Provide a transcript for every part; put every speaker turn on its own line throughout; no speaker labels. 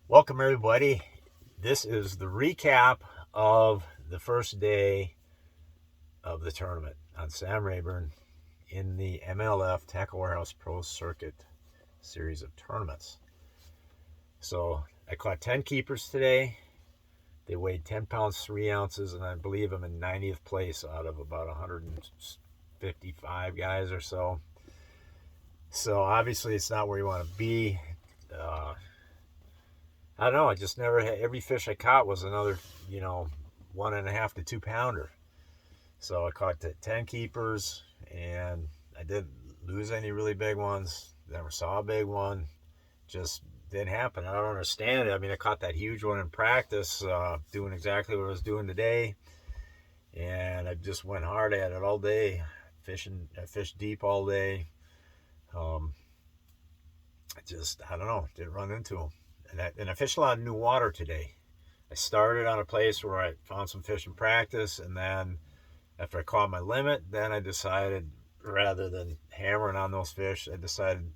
Welcome, everybody. This is the recap of the first day of the tournament on Sam Rayburn in the MLF Tacklewarehouse Pro Circuit series of tournaments. So I caught 10 keepers today. They weighed 10 pounds, 3 ounces, and I believe I'm in 90th place out of about 155 guys or so. So obviously it's not where you want to be. I don't know. I just never had, every fish I caught was another, 1.5 to 2 pounder. So I caught 10 keepers and I didn't lose any really big ones. Never saw a big one. Just didn't happen. I don't understand it. I mean, I caught that huge one in practice, doing exactly what I was doing today. And I just went hard at it all day. I fished deep all day. I don't know, didn't run into them. And I fished a lot of new water today. I started on a place where I found some fish in practice, and then after I caught my limit, then I decided, rather than hammering on those fish, I decided,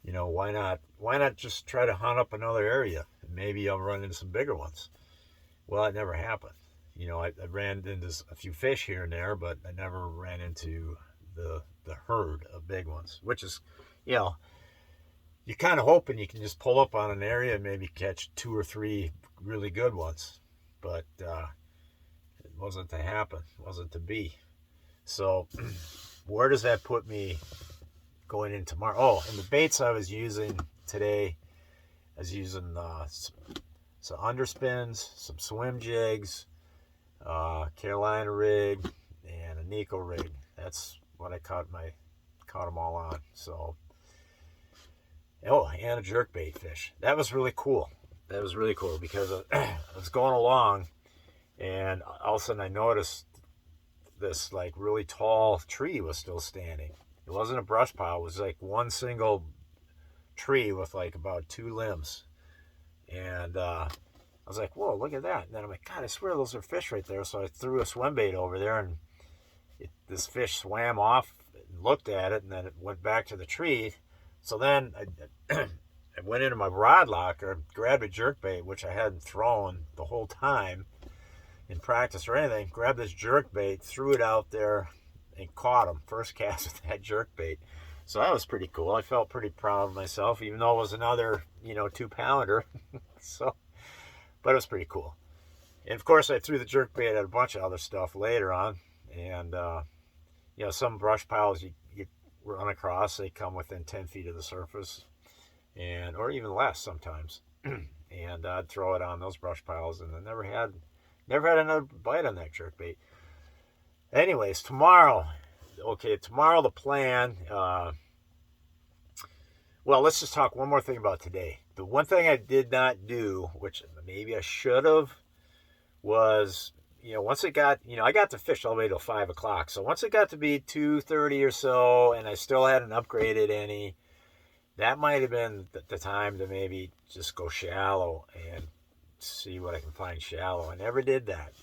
why not just try to hunt up another area, and maybe I'll run into some bigger ones. Well, it never happened. I ran into a few fish here and there, but I never ran into the herd of big ones, which is, you're kind of hoping you can just pull up on an area and maybe catch 2 or 3 really good ones. But it wasn't to happen. It wasn't to be. So where does that put me going in tomorrow? Oh, and the baits I was using today, I was using some underspins, some swim jigs, Carolina rig, and a Nico rig. That's what I caught them all on. So, and a jerkbait fish. That was really cool. Because I was going along, and all of a sudden I noticed this like really tall tree was still standing. It wasn't a brush pile. It was like one single tree with like about 2 limbs. And I was like, whoa, look at that. And then I'm like, God, I swear those are fish right there. So I threw a swim bait over there, and this fish swam off and looked at it, and then it went back to the tree. So then I went into my rod locker, grabbed a jerkbait, which I hadn't thrown the whole time in practice or anything, grabbed this jerkbait, threw it out there, and caught him. First cast with that jerkbait. So that was pretty cool. I felt pretty proud of myself, even though it was another, 2 pounder. But it was pretty cool. And of course, I threw the jerkbait at a bunch of other stuff later on. And, some brush piles you run across, they come within 10 feet of the surface, or even less sometimes. And I'd throw it on those brush piles, and I never had another bite on that jerkbait. Anyways, tomorrow the plan. Well, let's just talk one more thing about today. The one thing I did not do, which maybe I should have, was once it got, I got to fish all the way till 5 o'clock. So once it got to be 2:30 or so, and I still hadn't upgraded any, that might have been the time to maybe just go shallow and see what I can find shallow. I never did that.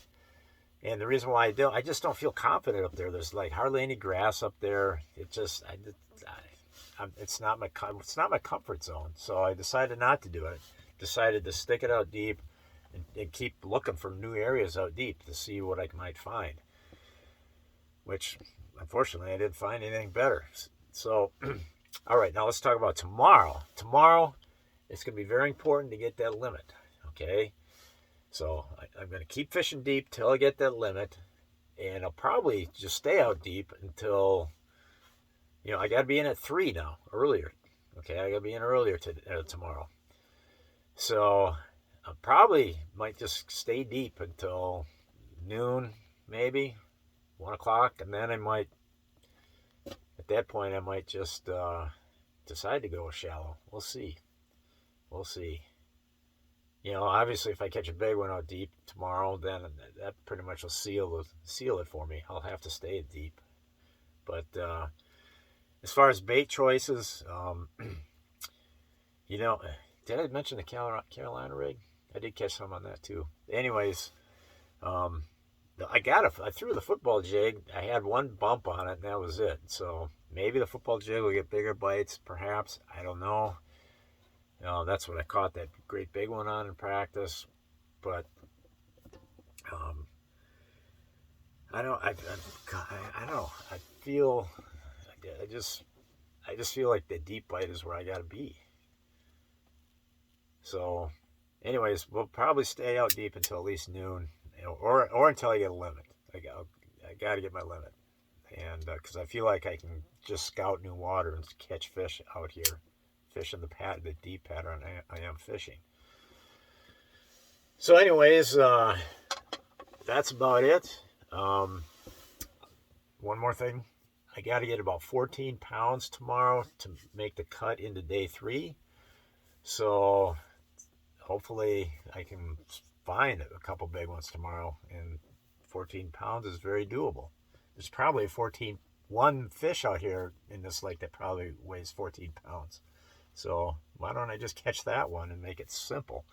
And the reason why I just don't feel confident up there. There's like hardly any grass up there. It's not my comfort zone. So I decided not to do it. Decided to stick it out deep and keep looking for new areas out deep to see what I might find. Which, unfortunately, I didn't find anything better. So, all right, now let's talk about tomorrow. Tomorrow, it's going to be very important to get that limit, okay? So I'm going to keep fishing deep till I get that limit, and I'll probably just stay out deep until, I got to be in at 3 now, earlier. Okay, I got to be in earlier tomorrow. So I probably might just stay deep until noon, maybe 1 o'clock, and then at that point, I might just decide to go shallow. We'll see. Obviously, if I catch a big one out deep tomorrow, then that pretty much will seal it for me. I'll have to stay deep. But as far as bait choices, did I mention the Carolina rig? I did catch some on that too. Anyways, I threw the football jig. I had one bump on it, and that was it. So maybe the football jig will get bigger bites, perhaps. I don't know. That's what I caught that great big one on in practice. But I don't. I don't know. I just feel like the deep bite is where I got to be. So, anyways, we'll probably stay out deep until at least noon, or until I get a limit. I got to get my limit, and because I feel like I can just scout new water and catch fish out here, fish in the deep pattern I am fishing. So, anyways, that's about it. One more thing. I got to get about 14 pounds tomorrow to make the cut into day 3. So hopefully I can find a couple big ones tomorrow. And 14 pounds is very doable. There's probably one fish out here in this lake that probably weighs 14 pounds. So why don't I just catch that one and make it simple?